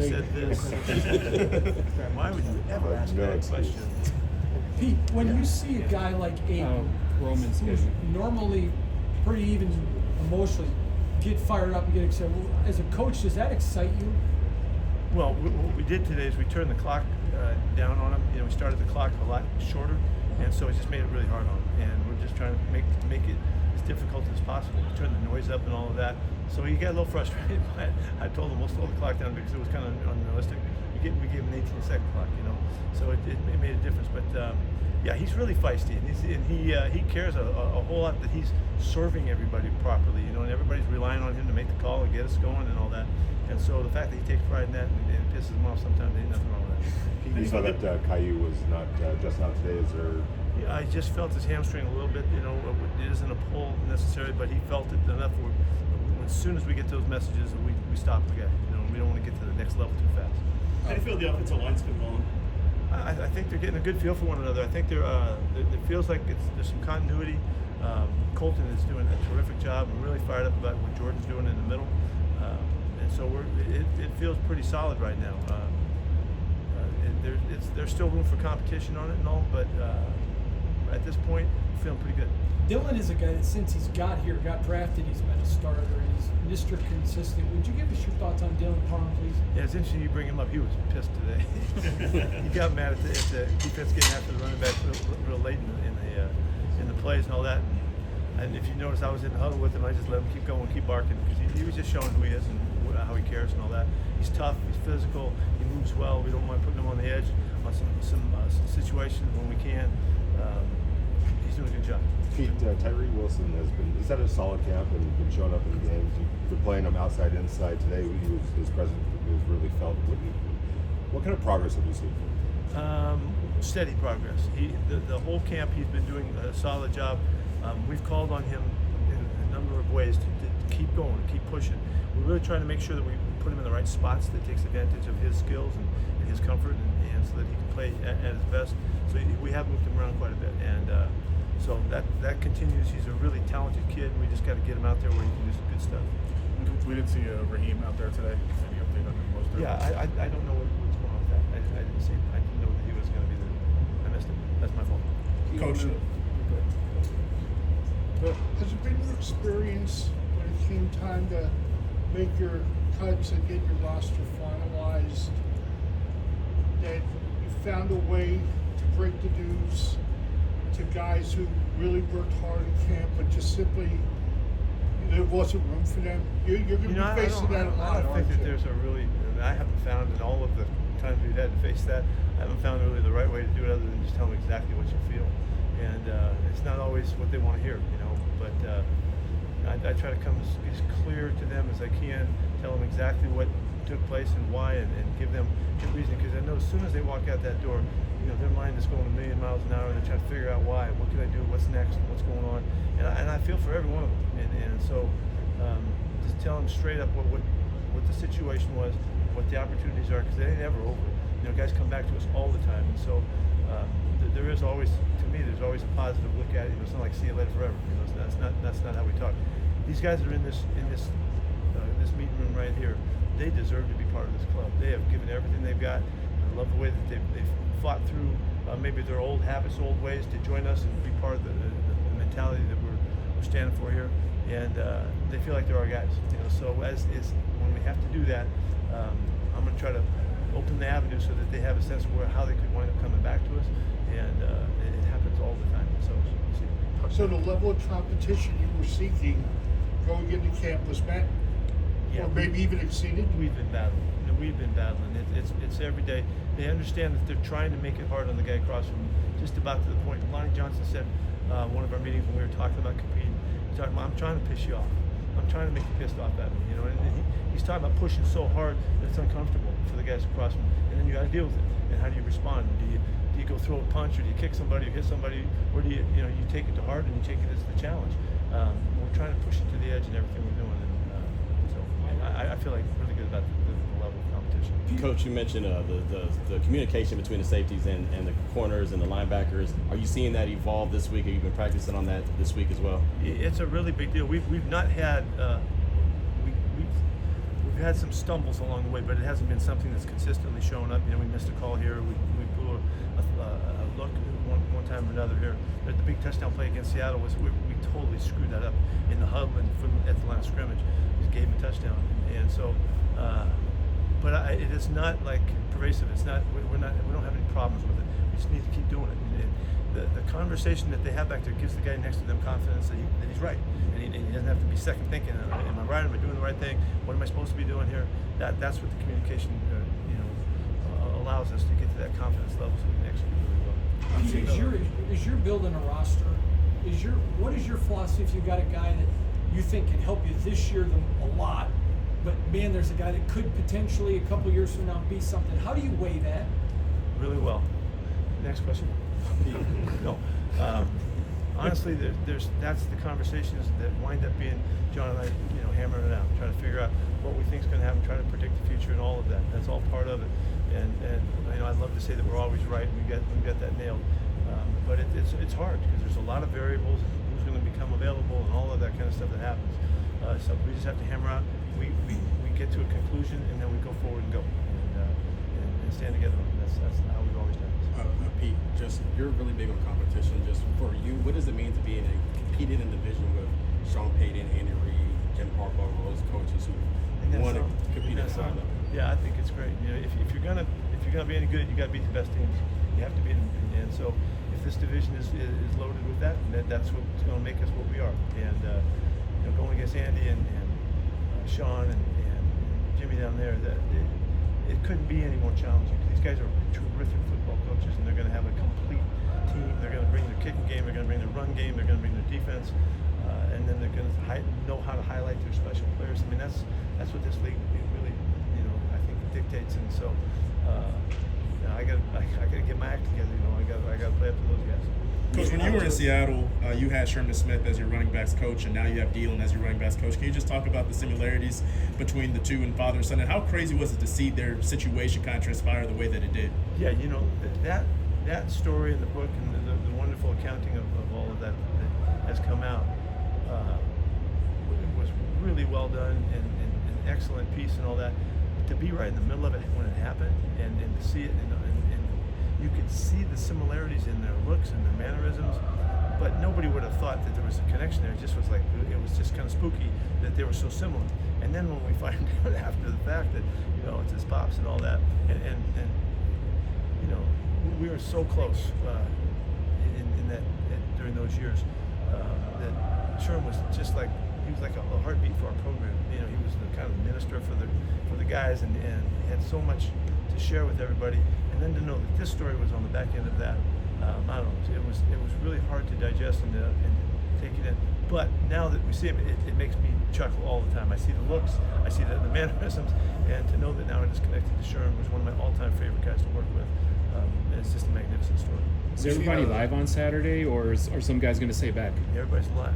you said this. Why would you ever ask that question? Pete, when you see a guy like Aiden, Roman's who's normally pretty even emotionally, get fired up and get excited, as a coach, does that excite you? Well, what we did today is we turned the clock down on him. We started the clock a lot shorter, and so it just made it really hard on him. And we're just trying to make it as difficult as possible. We turned the noise up and all of that. So he got a little frustrated by it. I told him we'll slow the clock down because it was kind of unrealistic. We gave him an 18-second clock, so it made a difference. But yeah, he's really feisty, and he cares a whole lot that he's serving everybody properly, and everybody's relying on him to make the call and get us going and all that. And so the fact that he takes pride in that and it pisses him off sometimes, ain't nothing wrong with that. You saw that Caillou was not just out today. Is there? Yeah, I just felt his hamstring a little bit. It isn't a pull necessarily, but he felt it enough. As soon as we get those messages, we stop the guy. We don't want to get to the next level too fast. How do you feel the offensive line's been going? I think they're getting a good feel for one another. I think it feels like there's some continuity. Colton is doing a terrific job. I'm really fired up about what Jordan's doing in the middle, and so it feels pretty solid right now. There's still room for competition on it and all, but at this point, I'm feeling pretty good. Dylan is a guy that since he's got drafted, he's been a starter, and he's Mr. Consistent. Would you give us your thoughts on Dylan Parham, please? Yeah, it's interesting you bring him up. He was pissed today. He got mad at the defense getting after the running back real late in the plays and all that. And if you notice, I was in the huddle with him. I just let him keep going, keep barking, because he was just showing who he is and how he cares and all that. He's tough, he's physical, he moves well. We don't mind putting him on the edge on some situations when we can. He's doing a good job. Pete, Tyree Wilson he's had a solid camp and been showing up in the games. You've been playing him outside, inside. Today, his presence was really felt. What kind of progress have you seen? Steady progress. The whole camp, he's been doing a solid job. We've called on him in a number of ways to keep going, keep pushing. We're really trying to make sure that we put him in the right spots that takes advantage of his skills and his comfort, and so that he can play at his best. So we have moved him around quite a bit, and so that continues. He's a really talented kid. We just got to get him out there where he can do some good stuff. We didn't see Raheem out there today. Any update on him? Yeah, I don't know what's going on with that. I didn't see. I didn't know that he was going to be there. I missed it. That's my fault. Coach. Has it been your experience when it came time to make your cuts and get your roster finalized that you found a way to break the news to guys who really worked hard in camp but just simply there wasn't room for them? You're going to be facing that a lot. I don't think that there's I haven't found in all of the times we've had to face that, I haven't found really the right way to do it other than just tell them exactly what you feel. And it's not always what they want to hear, but I try to come as clear to them as I can, tell them exactly what took place and why, and give them good reason, because I know as soon as they walk out that door, their mind is going a million miles an hour, and they're trying to figure out why, what can I do, what's next, what's going on, and I feel for every one of them, and so just tell them straight up what the situation was, what the opportunities are, because they ain't ever over. Guys come back to us all the time, and so there is always, to me, there's always a positive look at it. It's not like see you later forever. That's not how we talk. These guys that are in this meeting room right here, they deserve to be part of this club. They have given everything they've got. I love the way that they've fought through maybe their old habits, old ways to join us and be part of the mentality that we're standing for here. And they feel like they're our guys. So when we have to do that, I'm going to try to open the avenue so that they have a sense of how they could wind up coming back to us, and it happens all the time. So we'll see. So the level of competition you were seeking going into camp was met, or maybe even exceeded? We've been battling. It's every day. They understand that they're trying to make it hard on the guy across from them, just about to the point. Lonnie Johnson said one of our meetings when we were talking about competing, he's talking about, I'm trying to piss you off. I'm trying to make you pissed off at me, and he's talking about pushing so hard that it's uncomfortable for the guys across from him, and then you got to deal with it. And how do you respond? Do you go throw a punch, or do you kick somebody, or hit somebody, or do you take it to heart and you take it as the challenge? We're trying to push it to the edge in everything we're doing, and so I feel like really good about the level of competition. Coach, you mentioned the communication between the safeties and the corners and the linebackers. Are you seeing that evolve this week? Have you been practicing on that this week as well? It's a really big deal. We've not had we've had some stumbles along the way, but it hasn't been something that's consistently shown up. You know, we missed a call here. We blew a look one time or another here. But the big touchdown play against Seattle was we totally screwed that up in the hub and at the line of scrimmage. Just gave him a touchdown, and so. But it is not like pervasive. It's not. We don't have any problems with it. We just need to keep doing it. And the conversation that they have back there gives the guy next to them confidence that he's right, and he doesn't have to be second thinking. Am I right? Am I doing the right thing? What am I supposed to be doing here? That's what the communication allows us to get to that confidence level so we can execute really well. As you're building a roster, what is your philosophy if you got a guy that you think can help you this year a lot, but man, there's a guy that could potentially a couple years from now be something. How do you weigh that? Really well. Next question. No. Honestly, that's the conversations that wind up being John and I, hammering it out, trying to figure out what we think is going to happen, trying to predict the future and all of that. That's all part of it. And I'd love to say that we're always right and we got that nailed. But it's hard because there's a lot of variables, who's going to become available and all of that kind of stuff that happens. So we just have to hammer out. We get to a conclusion and then we go forward and go and stand together. That's how we've always done it. Pete, you're really big on competition. Just for you, what does it mean to be competing in a division with Sean Payton, Andy Reid, Jim Harbaugh, all those coaches who want to compete at the high level? Yeah, I think it's great. If you're gonna be any good, you got to beat the best teams. You have to beat them. And so, if this division is loaded with that, that's what's going to make us what we are. And going against Andy and Sean and Jimmy down there, it couldn't be any more challenging. These guys are terrific football coaches, and they're going to have a complete team. They're going to bring their kicking game, they're going to bring their run game, they're going to bring their defense, and then they're going to know how to highlight their special players. I mean, that's what this league really, I think dictates. And so, I got to get my act together. I got to play up to those guys. Coach, when you were in Seattle, you had Sherman Smith as your running backs coach, and now you have Dillon as your running backs coach. Can you just talk about the similarities between the two and father and son, and how crazy was it to see their situation kind of transpire the way that it did? Yeah, that story in the book and the wonderful accounting of all of that has come out was really well done and an excellent piece and all that. To be right in the middle of it when it happened and to see it and you could see the similarities in their looks and their mannerisms, but nobody would have thought that there was a connection there. It just was like, it was just kind of spooky that they were so similar. And then when we find out after the fact that, it's his pops and all that, and we were so close in that during those years that Sherman was just like, he was like a heartbeat for our program. He was the kind of minister for the guys and he had so much to share with everybody. And then to know that this story was on the back end of that, I don't know. It was really hard to digest and take it in. But now that we see him, it makes me chuckle all the time. I see the looks, I see the mannerisms, and to know that now it is connected to Sherman was one of my all-time favorite guys to work with. It's just a magnificent story. Is everybody live on Saturday, or are some guys going to stay back? Everybody's live.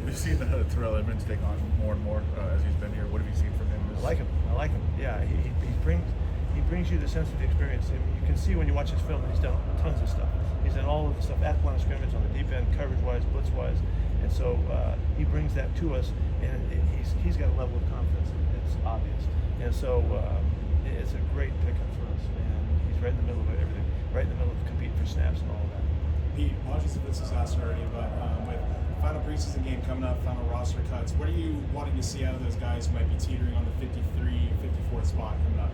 We've seen Terrell Edmonds take on more and more as he's been here. What have you seen from him? I like him. Yeah, he brings you the sense of the experience. And you can see when you watch his film that he's done tons of stuff. He's done all of the stuff at line of scrimmage, on the deep end, coverage-wise, blitz-wise, and so he brings that to us. And he's got a level of confidence that's obvious. And so it's a great pickup for us. And he's right in the middle of everything, right in the middle of competing for snaps and all of that. Pete, apologies if this was asked already, but with final preseason game coming up, final roster cuts, what are you wanting to see out of those guys who might be teetering on the 53, 54th spot coming up?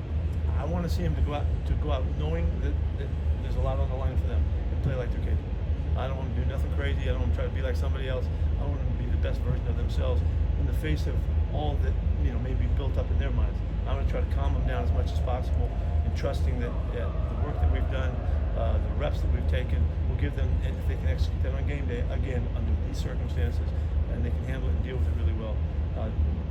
I want to see them to go out knowing that there's a lot on the line for them and play like they're capable. I don't want to do nothing crazy. I don't want to try to be like somebody else. I want them to be the best version of themselves in the face of all that may be built up in their minds. I'm going to try to calm them down as much as possible and trusting that the work that we've done, the reps that we've taken, will give them, and if they can execute that on game day, again, under these circumstances, and they can handle it and deal with it really well.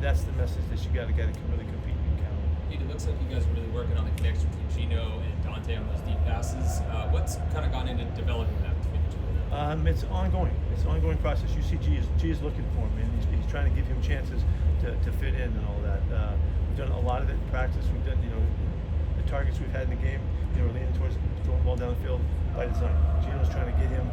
That's the message that you got to really compete and count on. It looks like you guys are really working on the connection between Gino and Dante on those deep passes. What's kind of gone into developing that between the two of them? It's ongoing. It's an ongoing process. You see G is looking for him, and he's trying to give him chances to fit in and all that. We've done a lot of it in practice. We've done, the targets we've had in the game, we're leaning towards throwing the ball down the field by design. Gino's trying to get him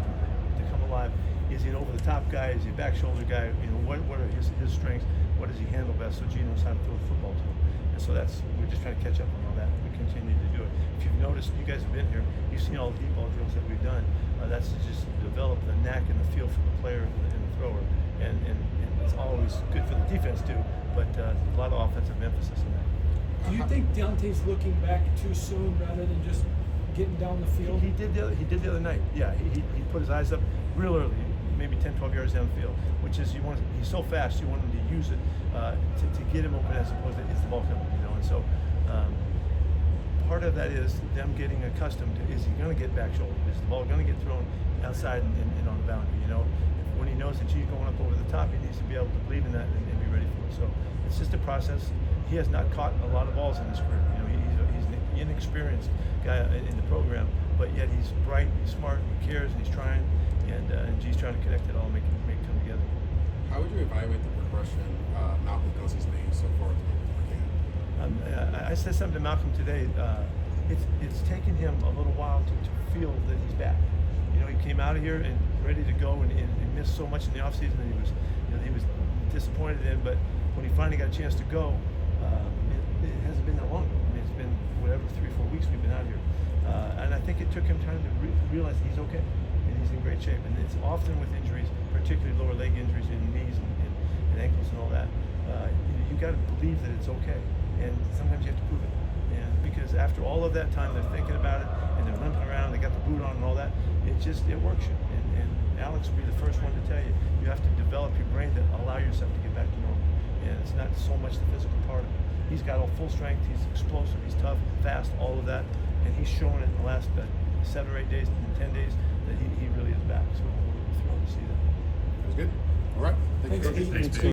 to come alive. Is he an over-the-top guy? Is he a back shoulder guy? What are his strengths? what does he handle best, so G knows how to throw the football to him. And so we're just trying to catch up on all that. We continue to do it. If you've noticed, you guys have been here, you've seen all the deep ball drills that we've done. That's to just develop the knack and the feel for the player and the thrower. And it's always good for the defense too, but a lot of offensive emphasis on that. Do you think Deontay's looking back too soon rather than just getting down the field? He did the other night. Yeah, he put his eyes up real early, maybe 10, 12 yards downfield, which is he's so fast, you want him to use it to get him open as opposed to it's the ball coming, And so part of that is them getting accustomed to, is he going to get back shoulder? Is the ball going to get thrown outside and on the boundary? When he knows that G's going up over the top, he needs to be able to believe in that and be ready for it. So it's just a process. He has not caught a lot of balls in his career. He's an inexperienced guy in the program, but yet he's bright, he's smart, he cares, and he's trying. And G's trying to connect it all, make it come together. How would you evaluate the progression Malcolm Kelsey's made so far through the game? I said something to Malcolm today. It's taken him a little while to feel that he's back. He came out of here and ready to go, and missed so much in the offseason that he was disappointed in. But when he finally got a chance to go, it hasn't been that long. It's been 3-4 weeks we've been out here, and I think it took him time to realize he's okay and he's in great shape. And it's often with injuries, particularly lower leg injuries and knees and ankles and all that. You got to believe that it's okay, and sometimes you have to prove it. And because after all of that time, they're thinking about it and they're limping around, they got the boot on and all that. It works you. And Alex will be the first one to tell you, you have to develop your brain to allow yourself to get back to normal. And it's not so much the physical part of it. He's got all full strength, he's explosive, he's tough, fast, all of that. And he's shown it in the last 7 or 8 days, 10 days, that he really is back. So we're thrilled to see that. That was good. All right. Thank you. Thanks, Pete.